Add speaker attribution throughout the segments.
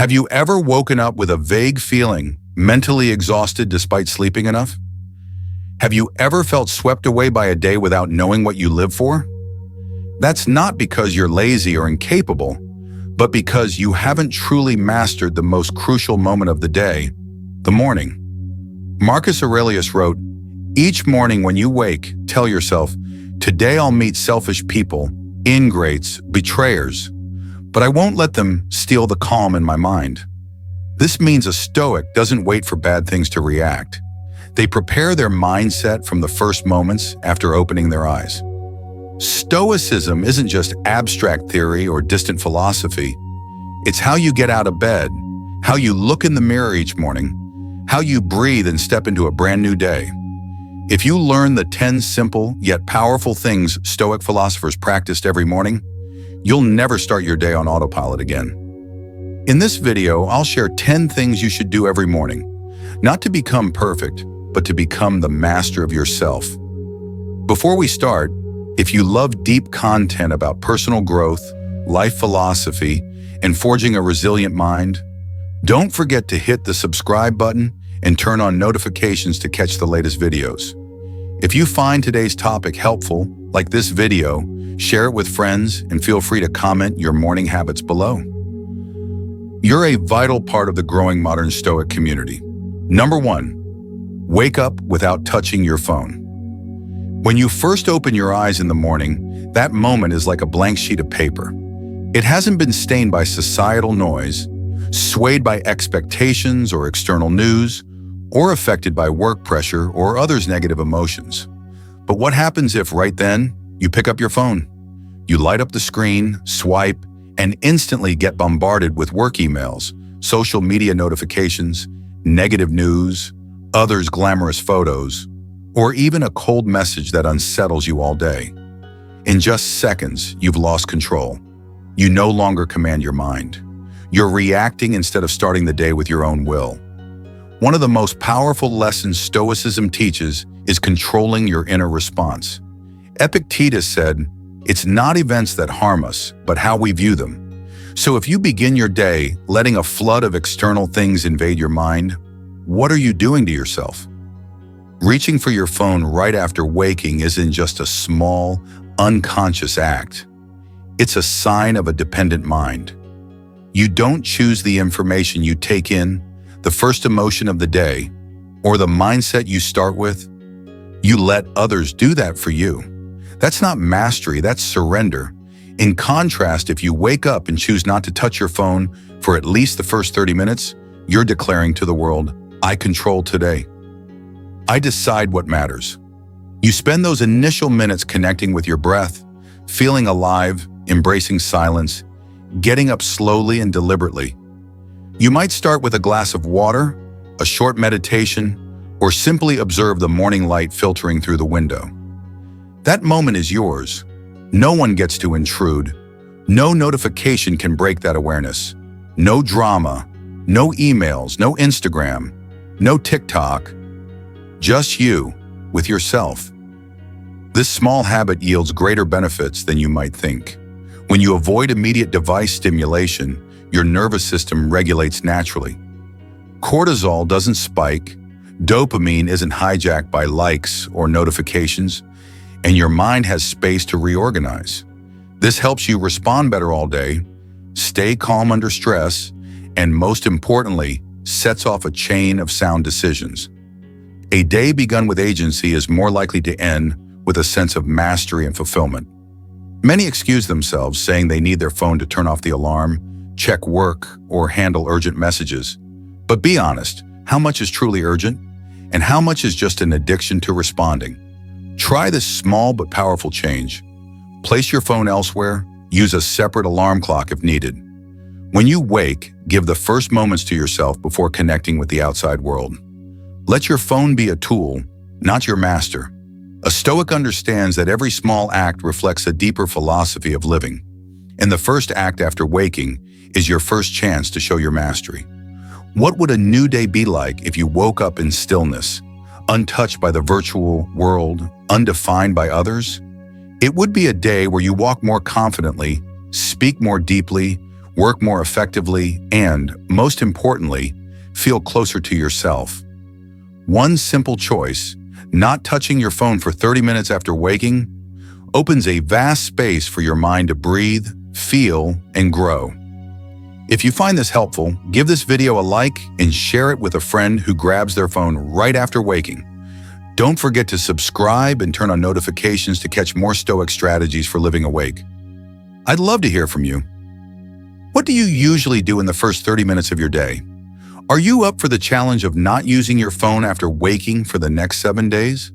Speaker 1: Have you ever woken up with a vague feeling, mentally exhausted despite sleeping enough? Have you ever felt swept away by a day without knowing what you live for? That's not because you're lazy or incapable, but because you haven't truly mastered the most crucial moment of the day, the morning. Marcus Aurelius wrote, "Each morning when you wake, tell yourself, today I'll meet selfish people, ingrates, betrayers, but I won't let them steal the calm in my mind." This means a Stoic doesn't wait for bad things to react. They prepare their mindset from the first moments after opening their eyes. Stoicism isn't just abstract theory or distant philosophy. It's how you get out of bed, how you look in the mirror each morning, how you breathe and step into a brand new day. If you learn the 10 simple yet powerful things Stoic philosophers practiced every morning, you'll never start your day on autopilot again. In this video, I'll share 10 things you should do every morning, not to become perfect, but to become the master of yourself. Before we start, if you love deep content about personal growth, life philosophy, and forging a resilient mind, don't forget to hit the subscribe button and turn on notifications to catch the latest videos. If you find today's topic helpful, like this video, share it with friends and feel free to comment your morning habits below. You're a vital part of the growing modern Stoic community. Number 1, wake up without touching your phone. When you first open your eyes in the morning, that moment is like a blank sheet of paper. It hasn't been stained by societal noise, swayed by expectations or external news, or affected by work pressure or others' negative emotions. But what happens if right then you pick up your phone? You light up the screen, swipe, and instantly get bombarded with work emails, social media notifications, negative news, others' glamorous photos, or even a cold message that unsettles you all day. In just seconds, you've lost control. You no longer command your mind. You're reacting instead of starting the day with your own will. One of the most powerful lessons Stoicism teaches is controlling your inner response. Epictetus said, "It's not events that harm us, but how we view them." So if you begin your day letting a flood of external things invade your mind, what are you doing to yourself? Reaching for your phone right after waking isn't just a small, unconscious act. It's a sign of a dependent mind. You don't choose the information you take in, the first emotion of the day, or the mindset you start with. You let others do that for you. That's not mastery, that's surrender. In contrast, if you wake up and choose not to touch your phone for at least the first 30 minutes, you're declaring to the world, "I control today. I decide what matters." You spend those initial minutes connecting with your breath, feeling alive, embracing silence, getting up slowly and deliberately. You might start with a glass of water, a short meditation, or simply observe the morning light filtering through the window. That moment is yours. No one gets to intrude. No notification can break that awareness. No drama, no emails, no Instagram, no TikTok. Just you, with yourself. This small habit yields greater benefits than you might think. When you avoid immediate device stimulation, your nervous system regulates naturally. Cortisol doesn't spike, dopamine isn't hijacked by likes or notifications, and your mind has space to reorganize. This helps you respond better all day, stay calm under stress, and most importantly, sets off a chain of sound decisions. A day begun with agency is more likely to end with a sense of mastery and fulfillment. Many excuse themselves, saying they need their phone to turn off the alarm, check work, or handle urgent messages. But be honest, how much is truly urgent? And how much is just an addiction to responding? Try this small but powerful change. Place your phone elsewhere, use a separate alarm clock if needed. When you wake, give the first moments to yourself before connecting with the outside world. Let your phone be a tool, not your master. A Stoic understands that every small act reflects a deeper philosophy of living, and the first act after waking is your first chance to show your mastery. What would a new day be like if you woke up in stillness, untouched by the virtual world, undefined by others? It would be a day where you walk more confidently, speak more deeply, work more effectively, and, most importantly, feel closer to yourself. One simple choice, not touching your phone for 30 minutes after waking, opens a vast space for your mind to breathe, feel, and grow. If you find this helpful, give this video a like and share it with a friend who grabs their phone right after waking. Don't forget to subscribe and turn on notifications to catch more Stoic strategies for living awake. I'd love to hear from you. What do you usually do in the first 30 minutes of your day? Are you up for the challenge of not using your phone after waking for the next 7 days?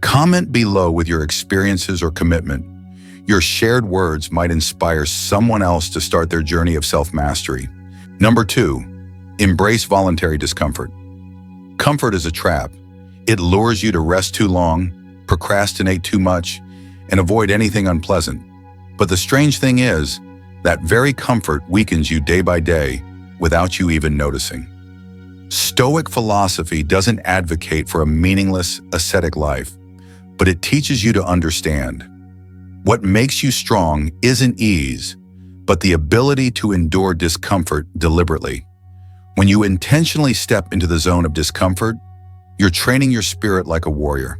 Speaker 1: Comment below with your experiences or commitment. Your shared words might inspire someone else to start their journey of self-mastery. Number 2, embrace voluntary discomfort. Comfort is a trap. It lures you to rest too long, procrastinate too much, and avoid anything unpleasant. But the strange thing is, that very comfort weakens you day by day without you even noticing. Stoic philosophy doesn't advocate for a meaningless, ascetic life, but it teaches you to understand. What makes you strong isn't ease, but the ability to endure discomfort deliberately. When you intentionally step into the zone of discomfort, you're training your spirit like a warrior,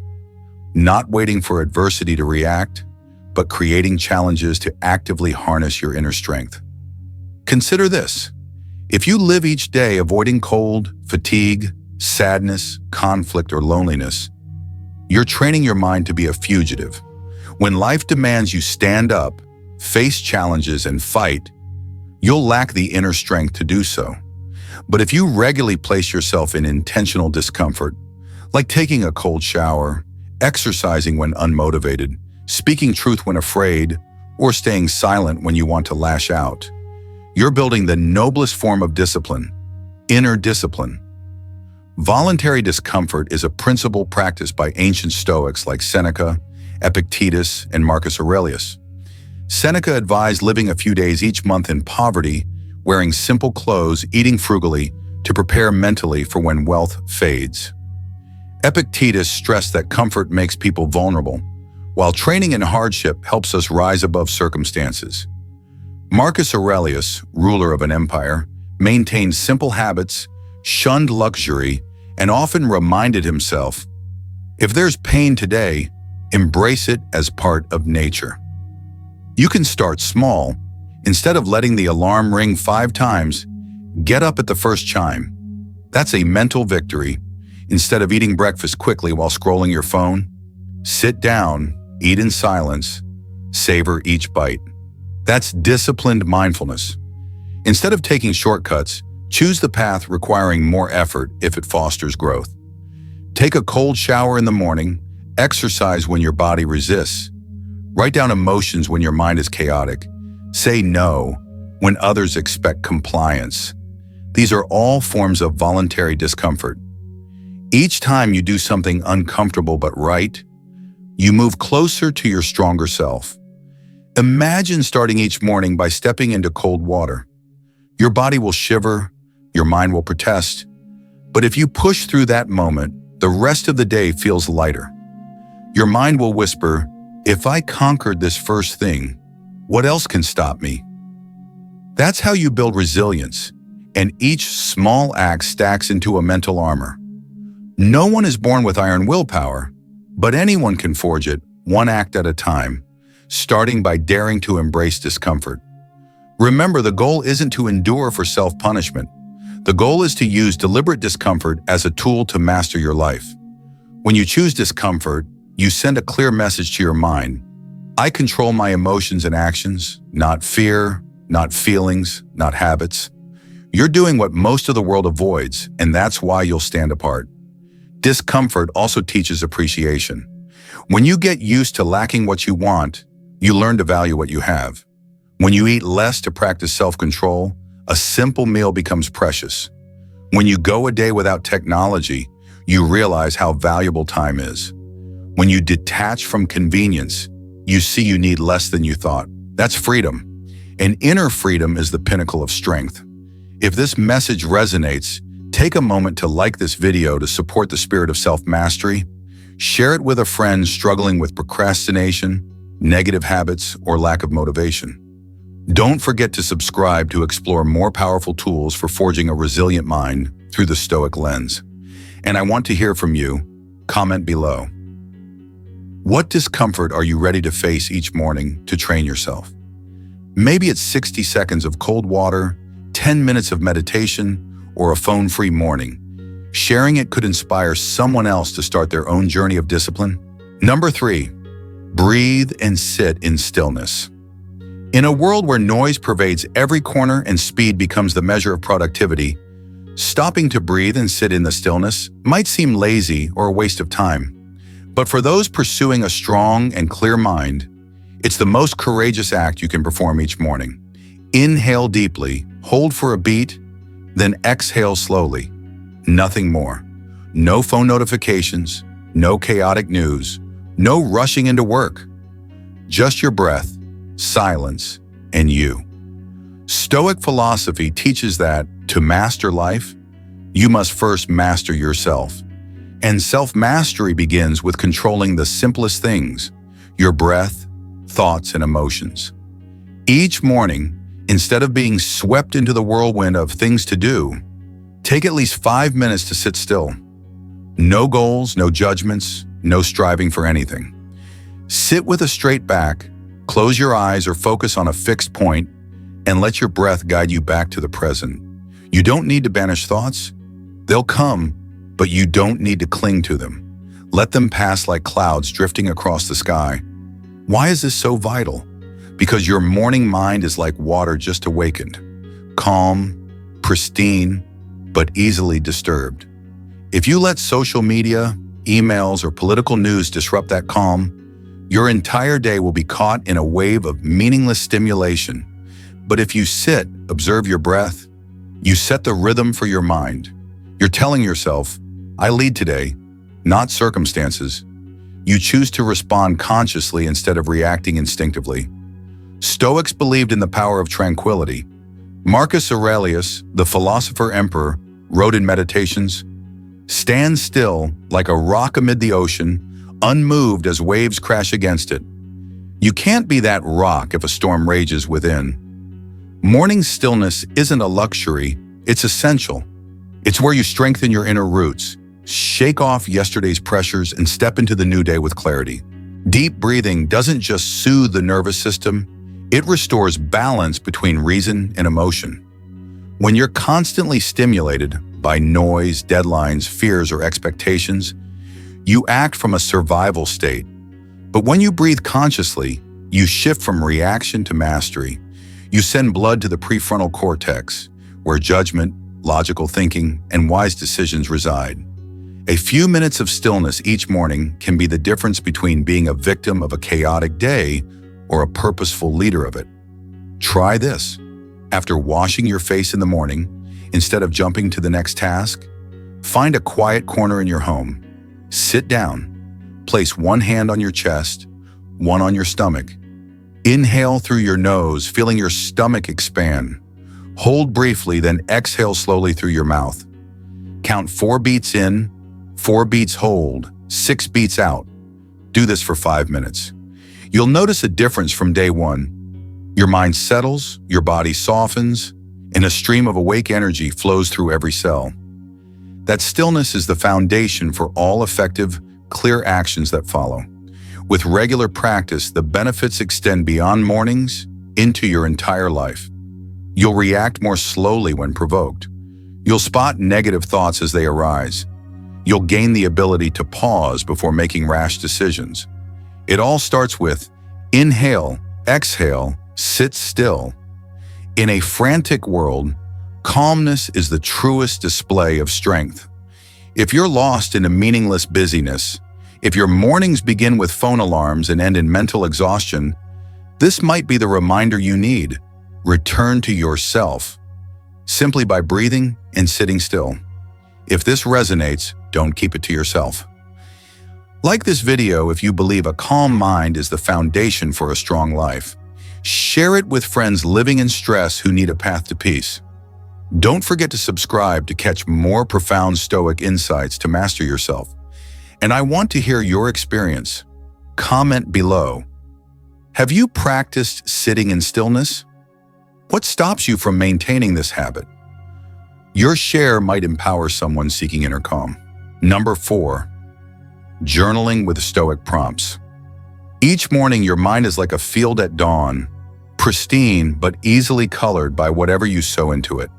Speaker 1: not waiting for adversity to react, but creating challenges to actively harness your inner strength. Consider this. If you live each day avoiding cold, fatigue, sadness, conflict, or loneliness, you're training your mind to be a fugitive. When life demands you stand up, face challenges, and fight, you'll lack the inner strength to do so. But if you regularly place yourself in intentional discomfort, like taking a cold shower, exercising when unmotivated, speaking truth when afraid, or staying silent when you want to lash out, you're building the noblest form of discipline, inner discipline. Voluntary discomfort is a principle practiced by ancient Stoics like Seneca, Epictetus, and Marcus Aurelius. Seneca advised living a few days each month in poverty, wearing simple clothes, eating frugally, to prepare mentally for when wealth fades. Epictetus stressed that comfort makes people vulnerable, while training in hardship helps us rise above circumstances. Marcus Aurelius, ruler of an empire, maintained simple habits, shunned luxury, and often reminded himself, if there's pain today, embrace it as part of nature. You can start small. Instead of letting the alarm ring 5 times, get up at the first chime. That's a mental victory. Instead of eating breakfast quickly while scrolling your phone, sit down, eat in silence, savor each bite. That's disciplined mindfulness. Instead of taking shortcuts, choose the path requiring more effort if it fosters growth. Take a cold shower in the morning, exercise when your body resists. Write down emotions when your mind is chaotic. Say no when others expect compliance. These are all forms of voluntary discomfort. Each time you do something uncomfortable but right, you move closer to your stronger self. Imagine starting each morning by stepping into cold water. Your body will shiver, your mind will protest, but if you push through that moment, the rest of the day feels lighter. Your mind will whisper, if I conquered this first thing, what else can stop me? That's how you build resilience, and each small act stacks into a mental armor. No one is born with iron willpower, but anyone can forge it, one act at a time, starting by daring to embrace discomfort. Remember, the goal isn't to endure for self-punishment. The goal is to use deliberate discomfort as a tool to master your life. When you choose discomfort, you send a clear message to your mind. I control my emotions and actions, not fear, not feelings, not habits. You're doing what most of the world avoids, and that's why you'll stand apart. Discomfort also teaches appreciation. When you get used to lacking what you want, you learn to value what you have. When you eat less to practice self-control, a simple meal becomes precious. When you go a day without technology, you realize how valuable time is. When you detach from convenience, you see you need less than you thought. That's freedom. And inner freedom is the pinnacle of strength. If this message resonates, take a moment to like this video to support the spirit of self-mastery. Share it with a friend struggling with procrastination, negative habits, or lack of motivation. Don't forget to subscribe to explore more powerful tools for forging a resilient mind through the Stoic lens. And I want to hear from you. Comment below. What discomfort are you ready to face each morning to train yourself? Maybe it's 60 seconds of cold water, 10 minutes of meditation, or a phone-free morning. Sharing it could inspire someone else to start their own journey of discipline. Number 3, breathe and sit in stillness. In a world where noise pervades every corner and speed becomes the measure of productivity, stopping to breathe and sit in the stillness might seem lazy or a waste of time. But for those pursuing a strong and clear mind, it's the most courageous act you can perform each morning. Inhale deeply, hold for a beat, then exhale slowly. Nothing more. No phone notifications, no chaotic news, no rushing into work. Just your breath, silence, and you. Stoic philosophy teaches that to master life, you must first master yourself. And self-mastery begins with controlling the simplest things, your breath, thoughts, and emotions. Each morning, instead of being swept into the whirlwind of things to do, take at least 5 minutes to sit still. No goals, no judgments, no striving for anything. Sit with a straight back, close your eyes or focus on a fixed point, and let your breath guide you back to the present. You don't need to banish thoughts. They'll come, but you don't need to cling to them. Let them pass like clouds drifting across the sky. Why is this so vital? Because your morning mind is like water just awakened, calm, pristine, but easily disturbed. If you let social media, emails, or political news disrupt that calm, your entire day will be caught in a wave of meaningless stimulation. But if you sit, observe your breath, you set the rhythm for your mind. You're telling yourself, I lead today, not circumstances. You choose to respond consciously instead of reacting instinctively. Stoics believed in the power of tranquility. Marcus Aurelius, the philosopher emperor, wrote in Meditations, "Stand still like a rock amid the ocean, unmoved as waves crash against it." You can't be that rock if a storm rages within. Morning stillness isn't a luxury, it's essential. It's where you strengthen your inner roots, shake off yesterday's pressures, and step into the new day with clarity. Deep breathing doesn't just soothe the nervous system, it restores balance between reason and emotion. When you're constantly stimulated by noise, deadlines, fears, or expectations, you act from a survival state. But when you breathe consciously, you shift from reaction to mastery. You send blood to the prefrontal cortex, where judgment, logical thinking, and wise decisions reside. A few minutes of stillness each morning can be the difference between being a victim of a chaotic day or a purposeful leader of it. Try this. After washing your face in the morning, instead of jumping to the next task, find a quiet corner in your home. Sit down. Place one hand on your chest, one on your stomach. Inhale through your nose, feeling your stomach expand. Hold briefly, then exhale slowly through your mouth. Count 4 beats in, 4 beats hold, 6 beats out. Do this for 5 minutes. You'll notice a difference from day one. Your mind settles, your body softens, and a stream of awake energy flows through every cell. That stillness is the foundation for all effective, clear actions that follow. With regular practice, the benefits extend beyond mornings into your entire life. You'll react more slowly when provoked. You'll spot negative thoughts as they arise. You'll gain the ability to pause before making rash decisions. It all starts with inhale, exhale, sit still. In a frantic world, calmness is the truest display of strength. If you're lost in a meaningless busyness, if your mornings begin with phone alarms and end in mental exhaustion, this might be the reminder you need. Return to yourself, simply by breathing and sitting still. If this resonates, don't keep it to yourself. Like this video if you believe a calm mind is the foundation for a strong life. Share it with friends living in stress who need a path to peace. Don't forget to subscribe to catch more profound Stoic insights to master yourself. And I want to hear your experience. Comment below. Have you practiced sitting in stillness? What stops you from maintaining this habit? Your share might empower someone seeking inner calm. Number 4, journaling with Stoic prompts. Each morning, your mind is like a field at dawn, pristine but easily colored by whatever you sow into it.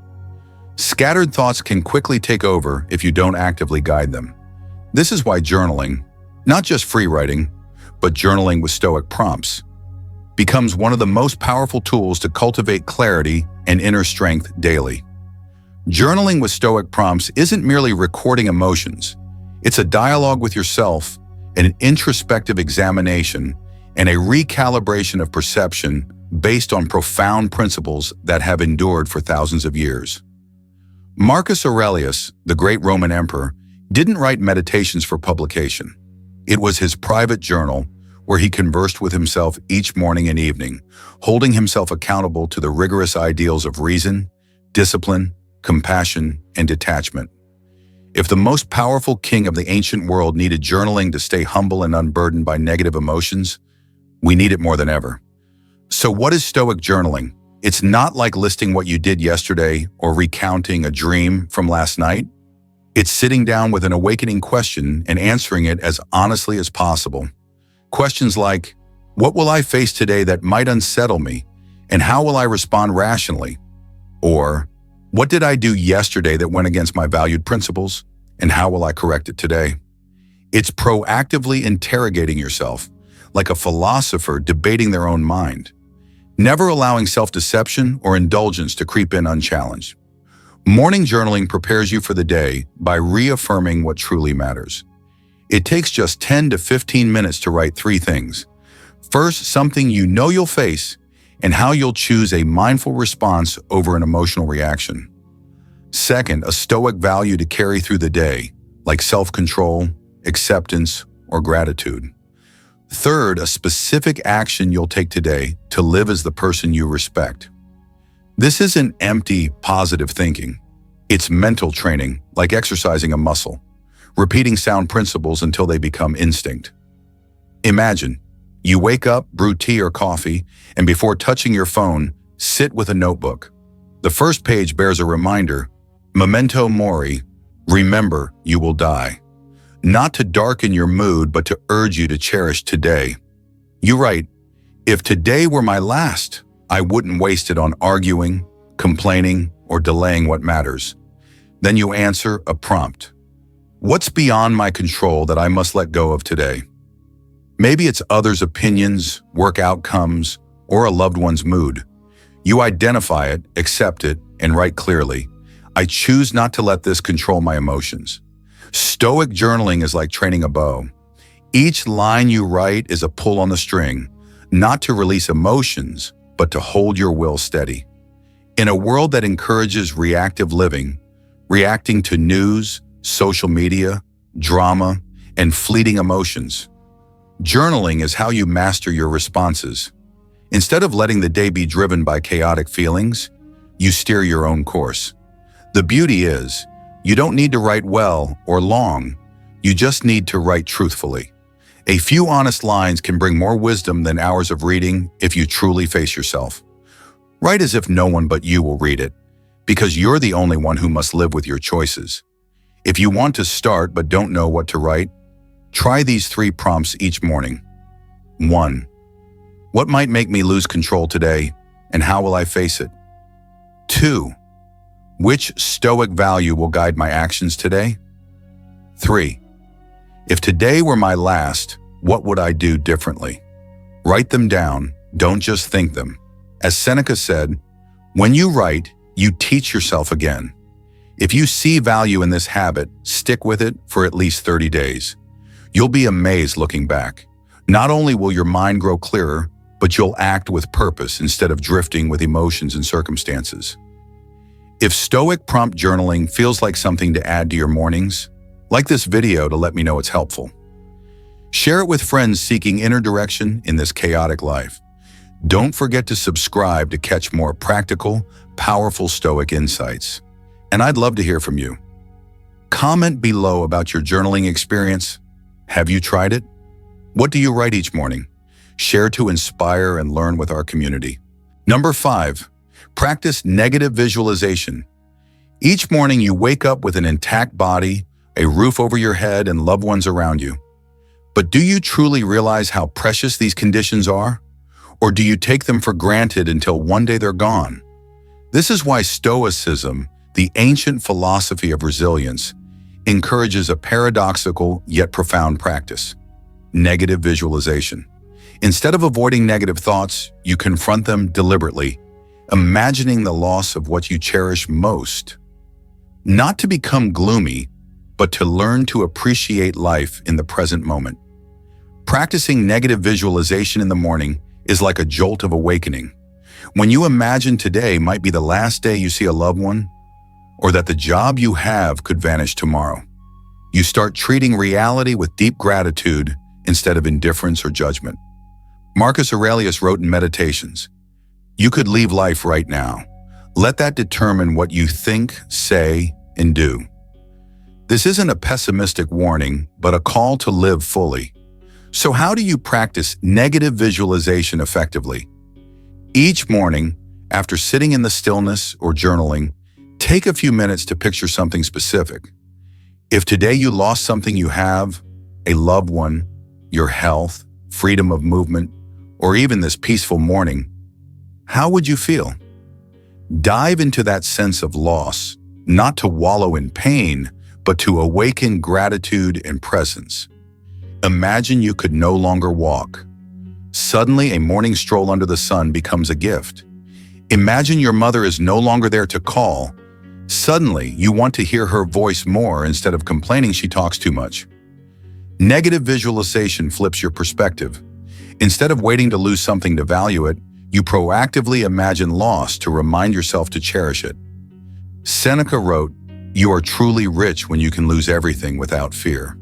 Speaker 1: Scattered thoughts can quickly take over if you don't actively guide them. This is why journaling, not just free writing, but journaling with Stoic prompts, becomes one of the most powerful tools to cultivate clarity and inner strength daily. Journaling with Stoic prompts isn't merely recording emotions. It's a dialogue with yourself, an introspective examination, and a recalibration of perception based on profound principles that have endured for thousands of years. Marcus Aurelius, the great Roman emperor, didn't write meditations for publication. It was his private journal where he conversed with himself each morning and evening, holding himself accountable to the rigorous ideals of reason, discipline, compassion, and detachment. If the most powerful king of the ancient world needed journaling to stay humble and unburdened by negative emotions, we need it more than ever. So what is Stoic journaling? It's not like listing what you did yesterday or recounting a dream from last night. It's sitting down with an awakening question and answering it as honestly as possible. Questions like, what will I face today that might unsettle me, and how will I respond rationally? Or, what did I do yesterday that went against my valued principles, and how will I correct it today? It's proactively interrogating yourself, like a philosopher debating their own mind, never allowing self-deception or indulgence to creep in unchallenged. Morning journaling prepares you for the day by reaffirming what truly matters. It takes just 10 to 15 minutes to write 3 things. First, something you know you'll face, and how you'll choose a mindful response over an emotional reaction. Second, a Stoic value to carry through the day, like self-control, acceptance, or gratitude. Third, a specific action you'll take today to live as the person you respect. This isn't empty, positive thinking. It's mental training, like exercising a muscle, repeating sound principles until they become instinct. Imagine, you wake up, brew tea or coffee, and before touching your phone, sit with a notebook. The first page bears a reminder, memento mori, remember you will die. Not to darken your mood, but to urge you to cherish today. You write, if today were my last, I wouldn't waste it on arguing, complaining, or delaying what matters. Then you answer a prompt. What's beyond my control that I must let go of today? Maybe it's others' opinions, work outcomes, or a loved one's mood. You identify it, accept it, and write clearly, I choose not to let this control my emotions. Stoic journaling is like training a bow. Each line you write is a pull on the string, not to release emotions, but to hold your will steady. In a world that encourages reactive living, reacting to news, social media, drama, and fleeting emotions, journaling is how you master your responses. Instead of letting the day be driven by chaotic feelings, you steer your own course. The beauty is, you don't need to write well or long, you just need to write truthfully. A few honest lines can bring more wisdom than hours of reading if you truly face yourself. Write as if no one but you will read it, because you're the only one who must live with your choices. If you want to start but don't know what to write, try these 3 prompts each morning. 1. What might make me lose control today, and how will I face it? 2. Which Stoic value will guide my actions today? 3. If today were my last, what would I do differently? Write them down, don't just think them. As Seneca said, when you write, you teach yourself again. If you see value in this habit, stick with it for at least 30 days. You'll be amazed looking back. Not only will your mind grow clearer, but you'll act with purpose instead of drifting with emotions and circumstances. If Stoic prompt journaling feels like something to add to your mornings, like this video to let me know it's helpful. Share it with friends seeking inner direction in this chaotic life. Don't forget to subscribe to catch more practical, powerful Stoic insights. And I'd love to hear from you. Comment below about your journaling experience. Have you tried it? What do you write each morning? Share to inspire and learn with our community. Number 5, Practice negative visualization. Each morning you wake up with an intact body, a roof over your head, and loved ones around you. But do you truly realize how precious these conditions are? Or do you take them for granted until one day they're gone? This is why Stoicism, the ancient philosophy of resilience, encourages a paradoxical yet profound practice: negative visualization. Instead of avoiding negative thoughts, you confront them deliberately, imagining the loss of what you cherish most. Not to become gloomy, but to learn to appreciate life in the present moment. Practicing negative visualization in the morning is like a jolt of awakening. When you imagine today might be the last day you see a loved one, or that the job you have could vanish tomorrow, you start treating reality with deep gratitude instead of indifference or judgment. Marcus Aurelius wrote in Meditations, "You could leave life right now. Let that determine what you think, say, and do." This isn't a pessimistic warning, but a call to live fully. So how do you practice negative visualization effectively? Each morning, after sitting in the stillness or journaling, take a few minutes to picture something specific. If today you lost something you have, a loved one, your health, freedom of movement, or even this peaceful morning, how would you feel? Dive into that sense of loss, not to wallow in pain, but to awaken gratitude and presence. Imagine you could no longer walk. Suddenly, a morning stroll under the sun becomes a gift. Imagine your mother is no longer there to call. Suddenly, you want to hear her voice more instead of complaining she talks too much. Negative visualization flips your perspective. Instead of waiting to lose something to value it, you proactively imagine loss to remind yourself to cherish it. Seneca wrote, "You are truly rich when you can lose everything without fear."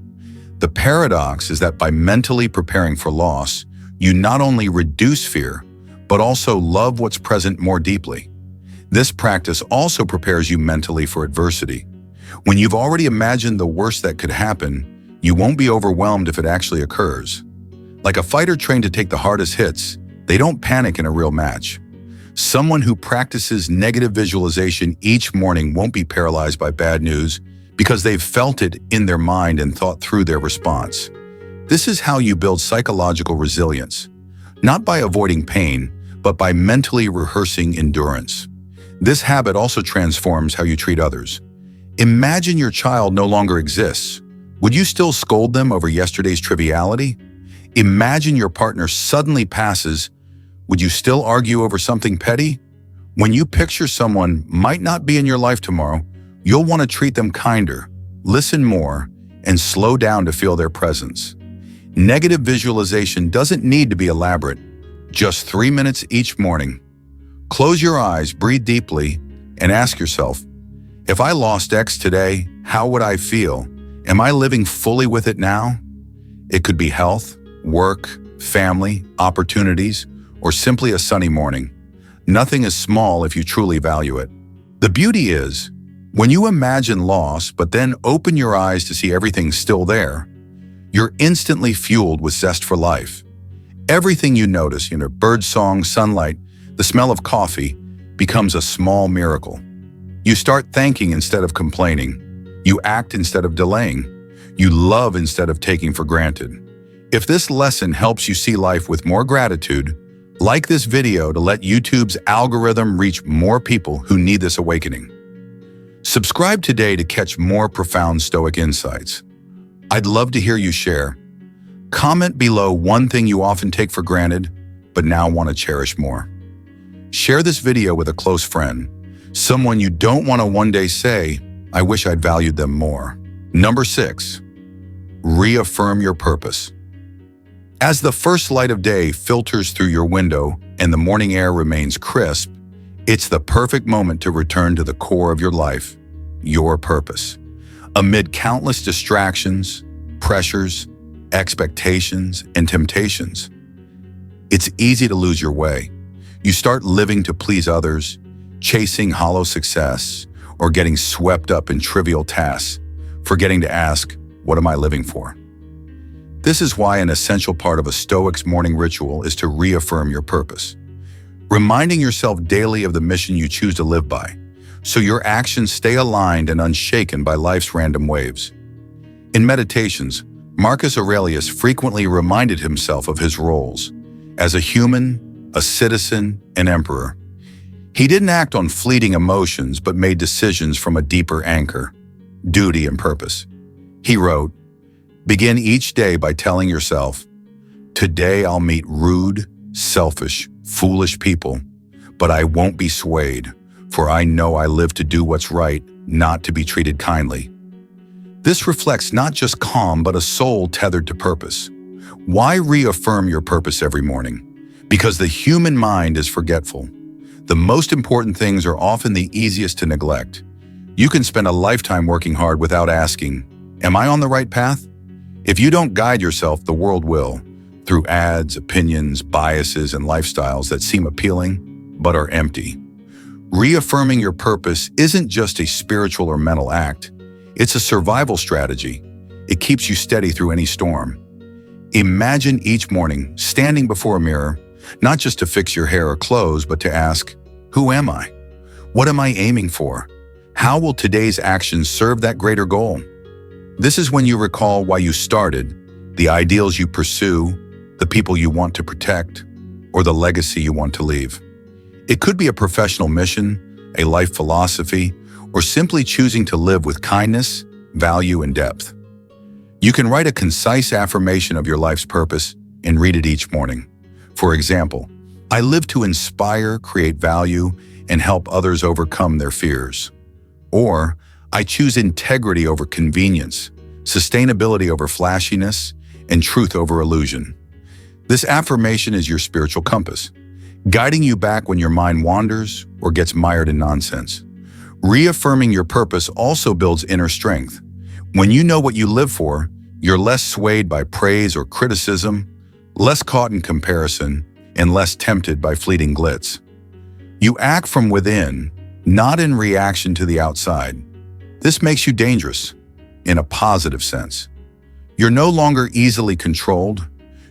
Speaker 1: The paradox is that by mentally preparing for loss, you not only reduce fear, but also love what's present more deeply. This practice also prepares you mentally for adversity. When you've already imagined the worst that could happen, you won't be overwhelmed if it actually occurs. Like a fighter trained to take the hardest hits, they don't panic in a real match. Someone who practices negative visualization each morning won't be paralyzed by bad news because they've felt it in their mind and thought through their response. This is how you build psychological resilience, not by avoiding pain, but by mentally rehearsing endurance. This habit also transforms how you treat others. Imagine your child no longer exists. Would you still scold them over yesterday's triviality? Imagine your partner suddenly passes. Would you still argue over something petty? When you picture someone might not be in your life tomorrow, you'll want to treat them kinder, listen more, and slow down to feel their presence. Negative visualization doesn't need to be elaborate. Just 3 minutes each morning. Close your eyes, breathe deeply, and ask yourself, if I lost X today, how would I feel? Am I living fully with it now? It could be health, work, family, opportunities, or simply a sunny morning. Nothing is small if you truly value it. The beauty is, when you imagine loss but then open your eyes to see everything still there, you're instantly fueled with zest for life. Everything you notice, birdsong, sunlight, the smell of coffee, becomes a small miracle. You start thanking instead of complaining. You act instead of delaying. You love instead of taking for granted. If this lesson helps you see life with more gratitude, like this video to let YouTube's algorithm reach more people who need this awakening. Subscribe today to catch more profound Stoic insights. I'd love to hear you share. Comment below one thing you often take for granted, but now want to cherish more. Share this video with a close friend, someone you don't want to one day say, "I wish I'd valued them more." Number 6, reaffirm your purpose. As the first light of day filters through your window and the morning air remains crisp, it's the perfect moment to return to the core of your life, your purpose. Amid countless distractions, pressures, expectations, and temptations, it's easy to lose your way. You start living to please others, chasing hollow success, or getting swept up in trivial tasks, forgetting to ask, what am I living for? This is why an essential part of a Stoic's morning ritual is to reaffirm your purpose. reminding yourself daily of the mission you choose to live by, so your actions stay aligned and unshaken by life's random waves. In meditations, Marcus Aurelius frequently reminded himself of his roles as a human, a citizen, an emperor. He didn't act on fleeting emotions but made decisions from a deeper anchor, duty and purpose. He wrote, "Begin each day by telling yourself, 'Today I'll meet rude, selfish, foolish people, but I won't be swayed, for I know I live to do what's right, not to be treated kindly.'" This reflects not just calm, but a soul tethered to purpose. Why reaffirm your purpose every morning? Because the human mind is forgetful. The most important things are often the easiest to neglect. You can spend a lifetime working hard without asking, "Am I on the right path?" If you don't guide yourself, the world will, through ads, opinions, biases, and lifestyles that seem appealing, but are empty. Reaffirming your purpose isn't just a spiritual or mental act. It's a survival strategy. It keeps you steady through any storm. Imagine each morning standing before a mirror, not just to fix your hair or clothes, but to ask, "Who am I? What am I aiming for? How will today's actions serve that greater goal?" This is when you recall why you started, the ideals you pursue, the people you want to protect, or the legacy you want to leave. It could be a professional mission, a life philosophy, or simply choosing to live with kindness, value, and depth. You can write a concise affirmation of your life's purpose and read it each morning. For example, "I live to inspire, create value, and help others overcome their fears." Or, "I choose integrity over convenience, sustainability over flashiness, and truth over illusion." This affirmation is your spiritual compass, guiding you back when your mind wanders or gets mired in nonsense. Reaffirming your purpose also builds inner strength. When you know what you live for, you're less swayed by praise or criticism, less caught in comparison, and less tempted by fleeting glitz. You act from within, not in reaction to the outside. This makes you dangerous, in a positive sense. You're no longer easily controlled.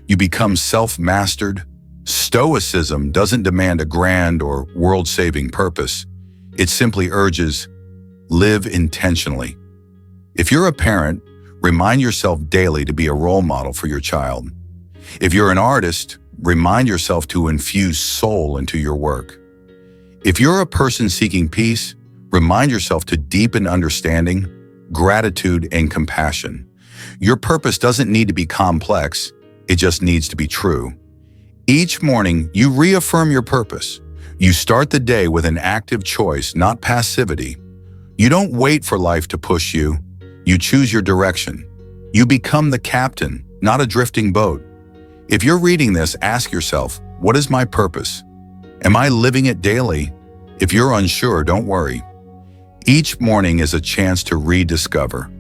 Speaker 1: You become self-mastered. Stoicism doesn't demand a grand or world-saving purpose. It simply urges, live intentionally. If you're a parent, remind yourself daily to be a role model for your child. If you're an artist, remind yourself to infuse soul into your work. If you're a person seeking peace, remind yourself to deepen understanding, gratitude, and compassion. Your purpose doesn't need to be complex, it just needs to be true. Each morning, you reaffirm your purpose. You start the day with an active choice, not passivity. You don't wait for life to push you. You choose your direction. You become the captain, not a drifting boat. If you're reading this, ask yourself, what is my purpose? Am I living it daily? If you're unsure, don't worry. Each morning is a chance to rediscover.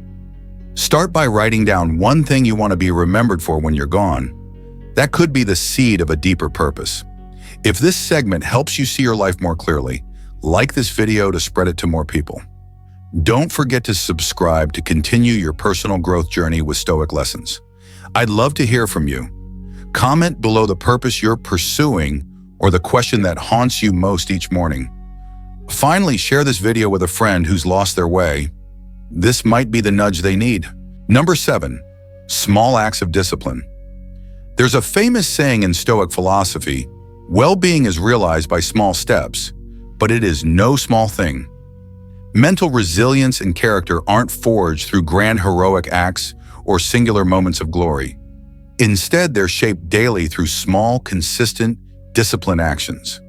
Speaker 1: Start by writing down one thing you want to be remembered for when you're gone. That could be the seed of a deeper purpose. If this segment helps you see your life more clearly, like this video to spread it to more people. Don't forget to subscribe to continue your personal growth journey with Stoic lessons. I'd love to hear from you. Comment below the purpose you're pursuing or the question that haunts you most each morning. Finally, share this video with a friend who's lost their way. This might be the nudge they need. Number 7, small acts of discipline. There's a famous saying in Stoic philosophy, well-being is realized by small steps, but it is no small thing. Mental resilience and character aren't forged through grand heroic acts or singular moments of glory. Instead, they're shaped daily through small, consistent, disciplined actions.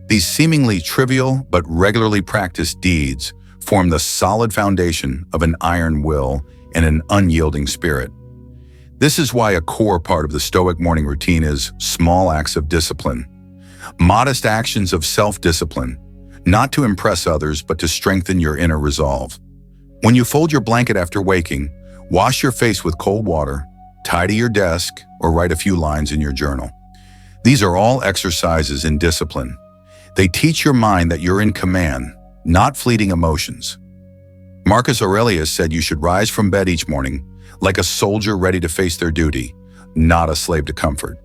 Speaker 1: These seemingly trivial but regularly practiced deeds form the solid foundation of an iron will and an unyielding spirit. This is why a core part of the Stoic morning routine is small acts of discipline. Modest actions of self-discipline, not to impress others, but to strengthen your inner resolve. When you fold your blanket after waking, wash your face with cold water, tidy your desk, or write a few lines in your journal. These are all exercises in discipline. They teach your mind that you're in command, not fleeting emotions. Marcus Aurelius said you should rise from bed each morning like a soldier ready to face their duty, not a slave to comfort.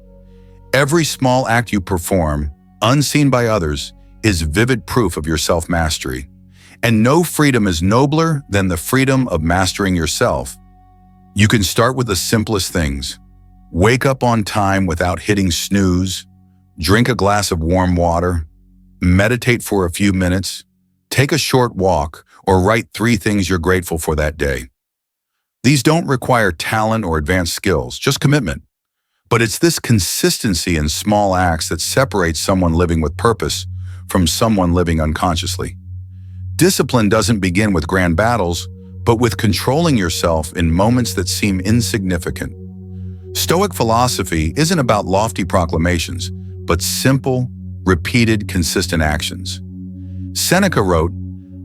Speaker 1: Every small act you perform, unseen by others, is vivid proof of your self-mastery. And no freedom is nobler than the freedom of mastering yourself. You can start with the simplest things. Wake up on time without hitting snooze, drink a glass of warm water, meditate for a few minutes, take a short walk, or write 3 things you're grateful for that day. These don't require talent or advanced skills, just commitment. But it's this consistency in small acts that separates someone living with purpose from someone living unconsciously. Discipline doesn't begin with grand battles, but with controlling yourself in moments that seem insignificant. Stoic philosophy isn't about lofty proclamations, but simple, repeated, consistent actions. Seneca wrote,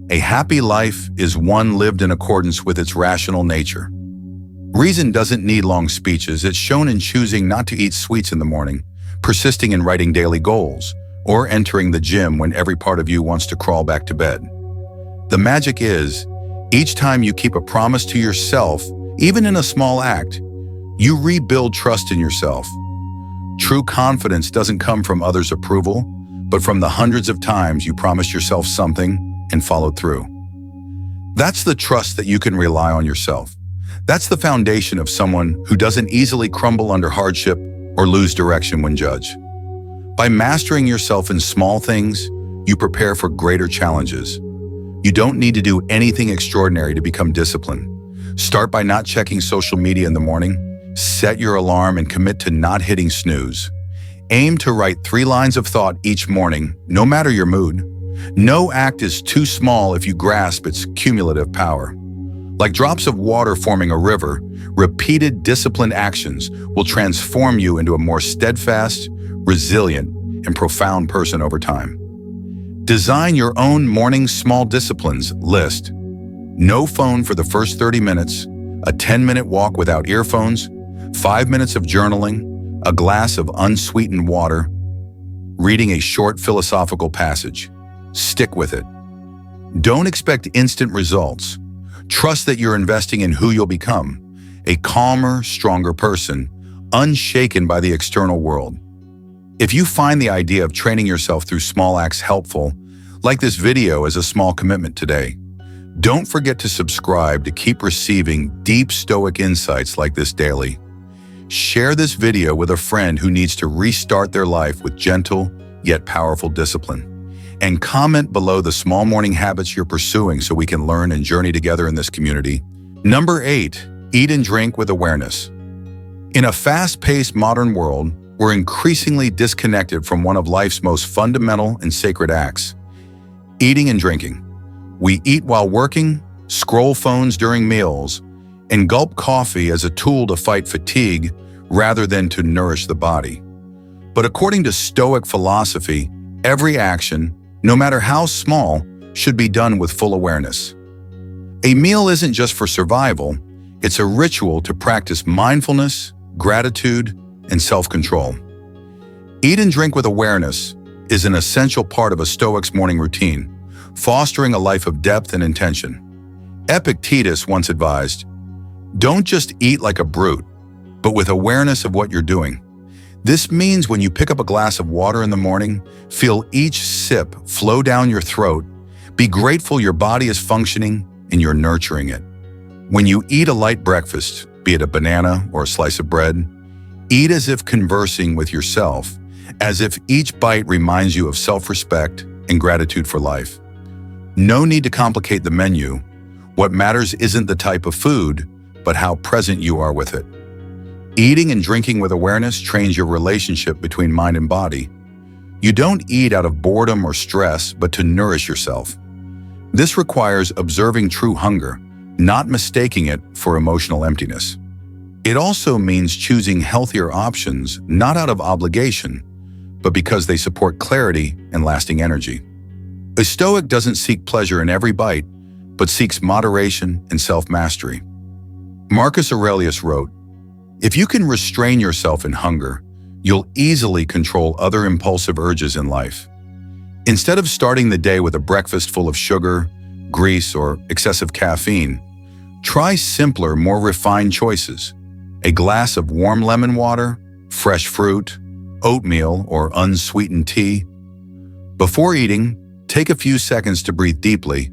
Speaker 1: "A happy life is one lived in accordance with its rational nature." Reason doesn't need long speeches. It's shown in choosing not to eat sweets in the morning, persisting in writing daily goals, or entering the gym when every part of you wants to crawl back to bed. The magic is, each time you keep a promise to yourself, even in a small act, you rebuild trust in yourself. True confidence doesn't come from others' approval, but from the hundreds of times you promised yourself something and followed through. That's the trust that you can rely on yourself. That's the foundation of someone who doesn't easily crumble under hardship or lose direction when judged. By mastering yourself in small things, you prepare for greater challenges. You don't need to do anything extraordinary to become disciplined. Start by not checking social media in the morning. Set your alarm and commit to not hitting snooze. Aim to write 3 lines of thought each morning, no matter your mood. No act is too small if you grasp its cumulative power. Like drops of water forming a river, repeated disciplined actions will transform you into a more steadfast, resilient, and profound person over time. Design your own morning small disciplines list. No phone for the first 30 minutes, a 10-minute walk without earphones, 5 minutes of journaling, a glass of unsweetened water, reading a short philosophical passage. Stick with it. Don't expect instant results. Trust that you're investing in who you'll become, a calmer, stronger person, unshaken by the external world. If you find the idea of training yourself through small acts helpful, like this video as a small commitment today. Don't forget to subscribe to keep receiving deep Stoic insights like this daily. Share this video with a friend who needs to restart their life with gentle yet powerful discipline. And comment below the small morning habits you're pursuing so we can learn and journey together in this community. Number 8, eat and drink with awareness. In a fast-paced modern world, we're increasingly disconnected from one of life's most fundamental and sacred acts, eating and drinking. We eat while working, scroll phones during meals, and gulp coffee as a tool to fight fatigue rather than to nourish the body. But according to Stoic philosophy, every action, no matter how small, should be done with full awareness. A meal isn't just for survival, it's a ritual to practice mindfulness, gratitude, and self-control. Eat and drink with awareness is an essential part of a Stoic's morning routine, fostering a life of depth and intention. Epictetus once advised, "Don't just eat like a brute, but with awareness of what you're doing." This means when you pick up a glass of water in the morning, feel each sip flow down your throat, be grateful your body is functioning and you're nurturing it. When you eat a light breakfast, be it a banana or a slice of bread, eat as if conversing with yourself, as if each bite reminds you of self-respect and gratitude for life. No need to complicate the menu. What matters isn't the type of food, but how present you are with it. Eating and drinking with awareness trains your relationship between mind and body. You don't eat out of boredom or stress, but to nourish yourself. This requires observing true hunger, not mistaking it for emotional emptiness. It also means choosing healthier options, not out of obligation, but because they support clarity and lasting energy. A Stoic doesn't seek pleasure in every bite, but seeks moderation and self-mastery. Marcus Aurelius wrote, "If you can restrain yourself in hunger, you'll easily control other impulsive urges in life." Instead of starting the day with a breakfast full of sugar, grease, or excessive caffeine, try simpler, more refined choices. A glass of warm lemon water, fresh fruit, oatmeal, or unsweetened tea, Before eating, take a few seconds to breathe deeply,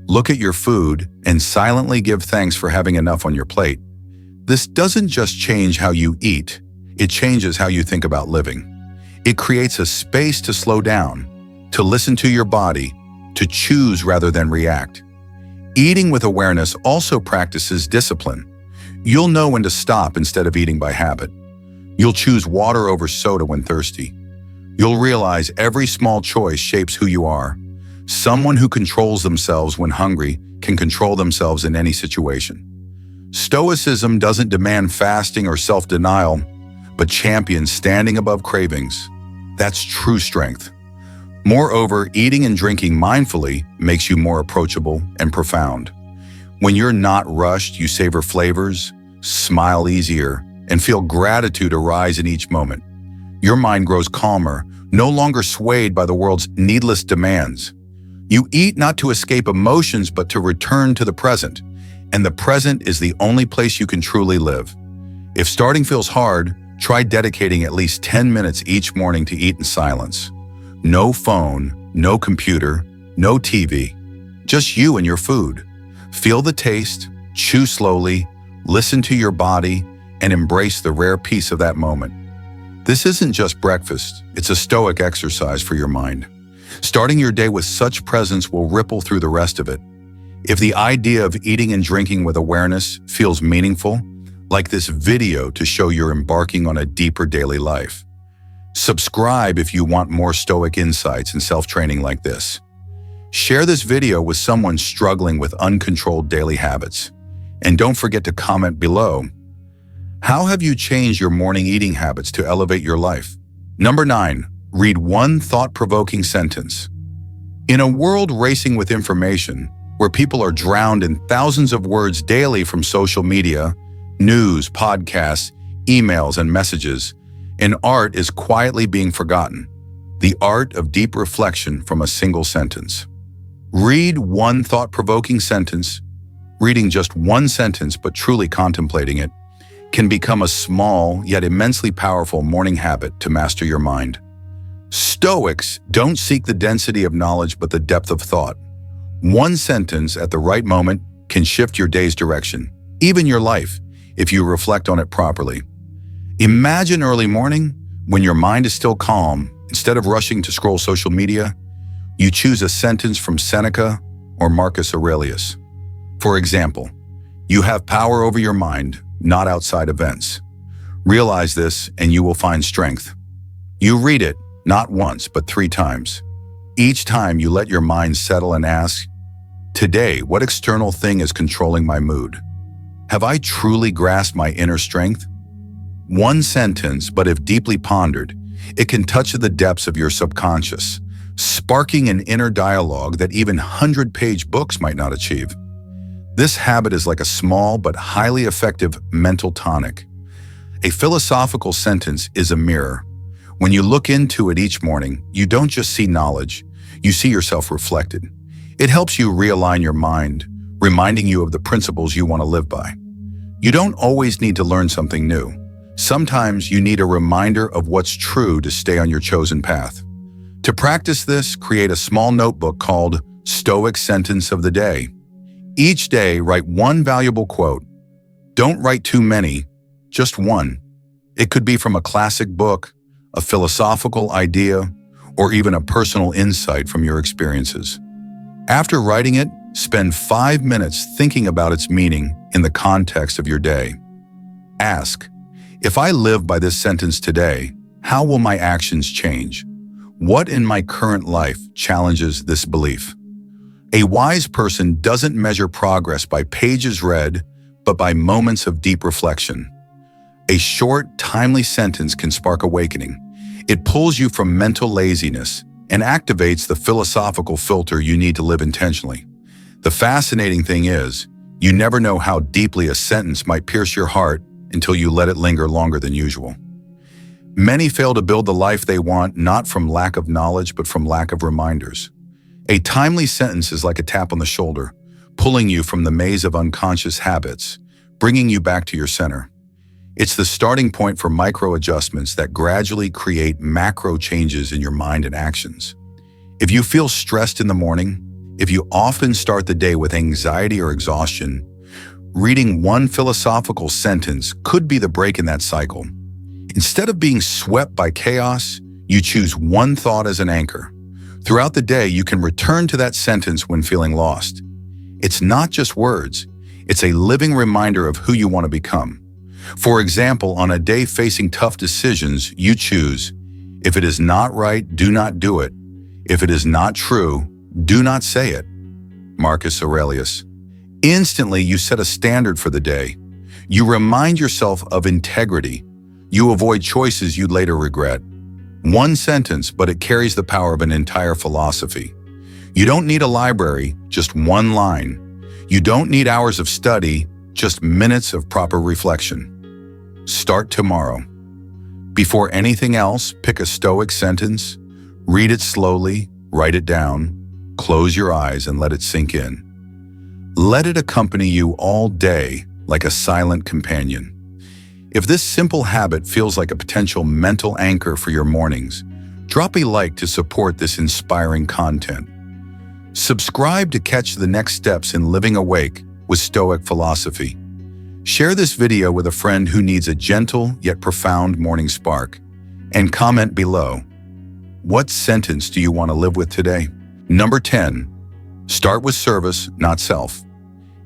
Speaker 1: look at your food, and silently give thanks for having enough on your plate. This doesn't just change how you eat, it changes how you think about living. It creates a space to slow down, to listen to your body, to choose rather than react. Eating with awareness also practices discipline. You'll know when to stop instead of eating by habit. You'll choose water over soda when thirsty. You'll realize every small choice shapes who you are. Someone who controls themselves when hungry can control themselves in any situation. Stoicism doesn't demand fasting or self-denial, but champions standing above cravings. That's true strength. Moreover, eating and drinking mindfully makes you more approachable and profound. When you're not rushed, you savor flavors, smile easier, and feel gratitude arise in each moment. Your mind grows calmer, no longer swayed by the world's needless demands. You eat not to escape emotions, but to return to the present. And the present is the only place you can truly live. If starting feels hard, try dedicating at least 10 minutes each morning to eat in silence. No phone, no computer, no TV. Just you and your food. Feel the taste, chew slowly, listen to your body, and embrace the rare peace of that moment. This isn't just breakfast, it's a stoic exercise for your mind. Starting your day with such presence will ripple through the rest of it. If the idea of eating and drinking with awareness feels meaningful, like this video to show you're embarking on a deeper daily life. Subscribe if you want more stoic insights and self-training like this. Share this video with someone struggling with uncontrolled daily habits. And don't forget to comment below. How have you changed your morning eating habits to elevate your life? Number 9, read one thought-provoking sentence. In a world racing with information, where people are drowned in thousands of words daily from social media, news, podcasts, emails, and messages, an art is quietly being forgotten. The art of deep reflection from a single sentence. Read one thought-provoking sentence. Reading just one sentence but truly contemplating it can become a small yet immensely powerful morning habit to master your mind. Stoics don't seek the density of knowledge but the depth of thought. One sentence at the right moment can shift your day's direction, even your life, if you reflect on it properly. Imagine early morning, when your mind is still calm, instead of rushing to scroll social media, you choose a sentence from Seneca or Marcus Aurelius. For example, you have power over your mind, not outside events. Realize this and you will find strength. You read it, not once, but 3 times. Each time you let your mind settle and ask, today, what external thing is controlling my mood? Have I truly grasped my inner strength? One sentence, but if deeply pondered, it can touch the depths of your subconscious, sparking an inner dialogue that even 100-page books might not achieve. This habit is like a small but highly effective mental tonic. A philosophical sentence is a mirror. When you look into it each morning, you don't just see knowledge, you see yourself reflected. It helps you realign your mind, reminding you of the principles you want to live by. You don't always need to learn something new. Sometimes you need a reminder of what's true to stay on your chosen path. To practice this, create a small notebook called Stoic Sentence of the Day. Each day, write one valuable quote. Don't write too many, just one. It could be from a classic book, a philosophical idea, or even a personal insight from your experiences. After writing it, spend 5 minutes thinking about its meaning in the context of your day. Ask, if I live by this sentence today, how will my actions change? What in my current life challenges this belief? A wise person doesn't measure progress by pages read, but by moments of deep reflection. A short, timely sentence can spark awakening. It pulls you from mental laziness and activates the philosophical filter you need to live intentionally. The fascinating thing is, you never know how deeply a sentence might pierce your heart until you let it linger longer than usual. Many fail to build the life they want not from lack of knowledge but from lack of reminders. A timely sentence is like a tap on the shoulder, pulling you from the maze of unconscious habits, bringing you back to your center. It's the starting point for micro adjustments that gradually create macro changes in your mind and actions. If you feel stressed in the morning, if you often start the day with anxiety or exhaustion, reading one philosophical sentence could be the break in that cycle. Instead of being swept by chaos, you choose one thought as an anchor. Throughout the day, you can return to that sentence when feeling lost. It's not just words, it's a living reminder of who you want to become. For example, on a day facing tough decisions, you choose, if it is not right, do not do it. If it is not true, do not say it. Marcus Aurelius. Instantly, you set a standard for the day. You remind yourself of integrity. You avoid choices you'd later regret. One sentence, but it carries the power of an entire philosophy. You don't need a library, just one line. You don't need hours of study, just minutes of proper reflection. Start tomorrow. Before anything else, pick a Stoic sentence, read it slowly, write it down, close your eyes and let it sink in. Let it accompany you all day like a silent companion. If this simple habit feels like a potential mental anchor for your mornings, drop a like to support this inspiring content. Subscribe to catch the next steps in living awake with Stoic philosophy. Share this video with a friend who needs a gentle yet profound morning spark. And comment below, what sentence do you want to live with today? Number 10. Start with service, not self.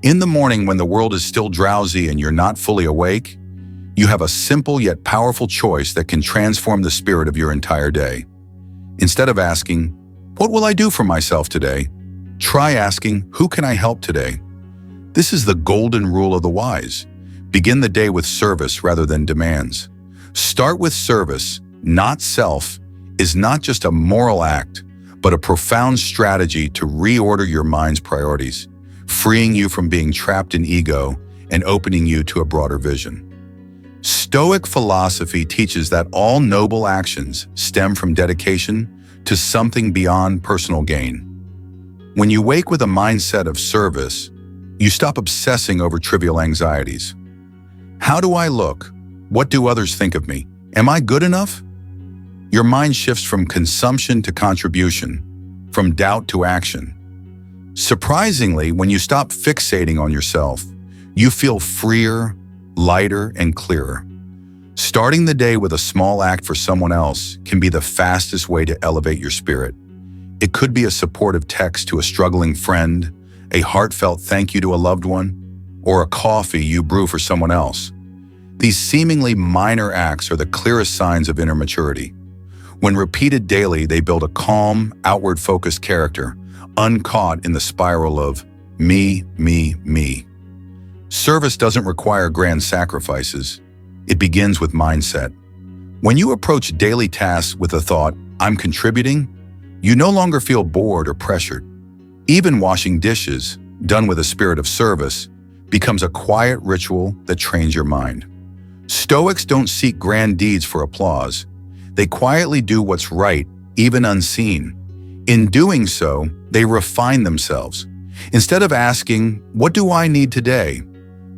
Speaker 1: In the morning when the world is still drowsy and you're not fully awake, you have a simple yet powerful choice that can transform the spirit of your entire day. Instead of asking, what will I do for myself today? Try asking, who can I help today? This is the golden rule of the wise. Begin the day with service rather than demands. Start with service, not self, is not just a moral act, but a profound strategy to reorder your mind's priorities, freeing you from being trapped in ego and opening you to a broader vision. Stoic philosophy teaches that all noble actions stem from dedication to something beyond personal gain. When you wake with a mindset of service, you stop obsessing over trivial anxieties. How do I look? What do others think of me? Am I good enough? Your mind shifts from consumption to contribution, from doubt to action. Surprisingly, when you stop fixating on yourself, you feel freer, lighter, and clearer. Starting the day with a small act for someone else can be the fastest way to elevate your spirit. It could be a supportive text to a struggling friend, a heartfelt thank you to a loved one, or a coffee you brew for someone else. These seemingly minor acts are the clearest signs of inner maturity. When repeated daily, they build a calm, outward-focused character, uncaught in the spiral of me, me, me. Service doesn't require grand sacrifices. It begins with mindset. When you approach daily tasks with the thought, I'm contributing, you no longer feel bored or pressured. Even washing dishes, done with a spirit of service, becomes a quiet ritual that trains your mind. Stoics don't seek grand deeds for applause. They quietly do what's right, even unseen. In doing so, they refine themselves. Instead of asking, what do I need today?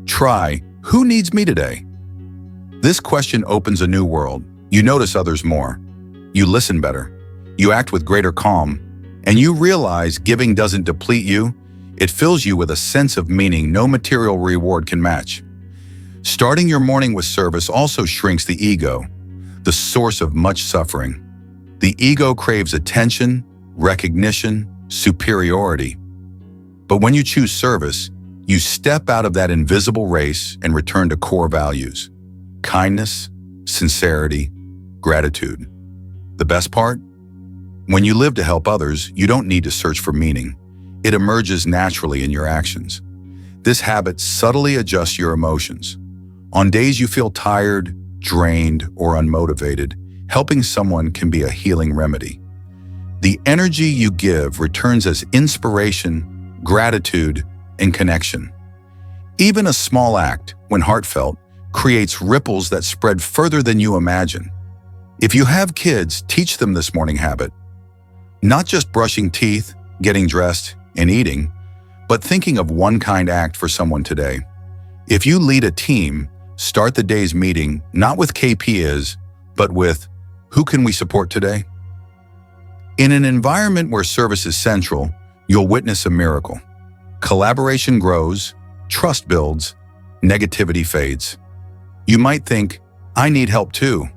Speaker 1: Try, who needs me today? This question opens a new world. You notice others more. You listen better. You act with greater calm. And you realize giving doesn't deplete you. It fills you with a sense of meaning no material reward can match. Starting your morning with service also shrinks the ego, the source of much suffering. The ego craves attention, recognition, superiority. But when you choose service, you step out of that invisible race and return to core values: kindness, sincerity, gratitude. The best part? When you live to help others, you don't need to search for meaning. It emerges naturally in your actions. This habit subtly adjusts your emotions. On days you feel tired, drained, or unmotivated, helping someone can be a healing remedy. The energy you give returns as inspiration, gratitude, and connection. Even a small act, when heartfelt, creates ripples that spread further than you imagine. If you have kids, teach them this morning habit. Not just brushing teeth, getting dressed, and eating, but thinking of one kind act for someone today. If you lead a team, start the day's meeting not with KP is, but with, who can we support today? In an environment where service is central, you'll witness a miracle. Collaboration grows, trust builds, negativity fades. You might think, I need help too.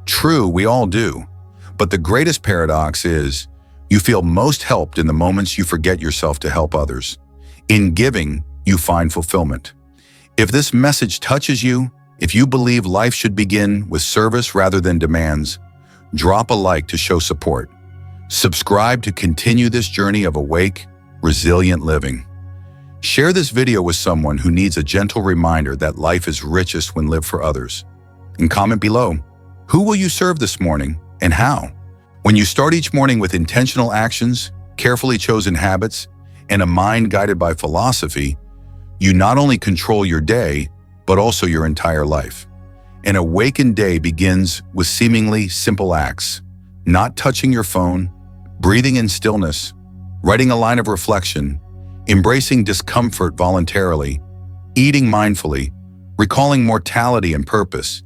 Speaker 1: True, we all do. But the greatest paradox is, you feel most helped in the moments you forget yourself to help others. In giving, you find fulfillment. If this message touches you, if you believe life should begin with service rather than demands, drop a like to show support. Subscribe to continue this journey of awake, resilient living. Share this video with someone who needs a gentle reminder that life is richest when lived for others. And comment below, who will you serve this morning and how? When you start each morning with intentional actions, carefully chosen habits, and a mind guided by philosophy, you not only control your day, but also your entire life. An awakened day begins with seemingly simple acts: not touching your phone, breathing in stillness, writing a line of reflection, embracing discomfort voluntarily, eating mindfully, recalling mortality and purpose,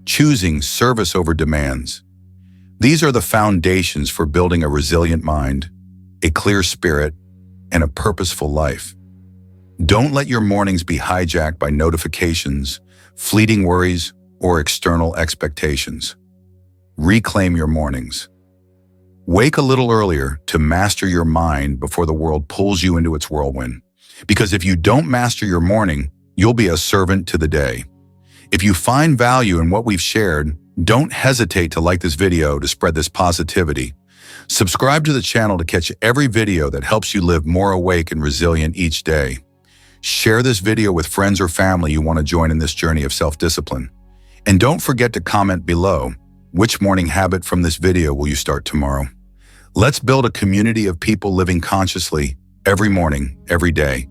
Speaker 1: choosing service over demands. These are the foundations for building a resilient mind, a clear spirit, and a purposeful life. Don't let your mornings be hijacked by notifications, fleeting worries, or external expectations. Reclaim your mornings. Wake a little earlier to master your mind before the world pulls you into its whirlwind. Because if you don't master your morning, you'll be a servant to the day. If you find value in what we've shared, don't hesitate to like this video to spread this positivity. Subscribe to the channel to catch every video that helps you live more awake and resilient each day. Share this video with friends or family you want to join in this journey of self-discipline. And don't forget to comment below, which morning habit from this video will you start tomorrow? Let's build a community of people living consciously every morning, every day.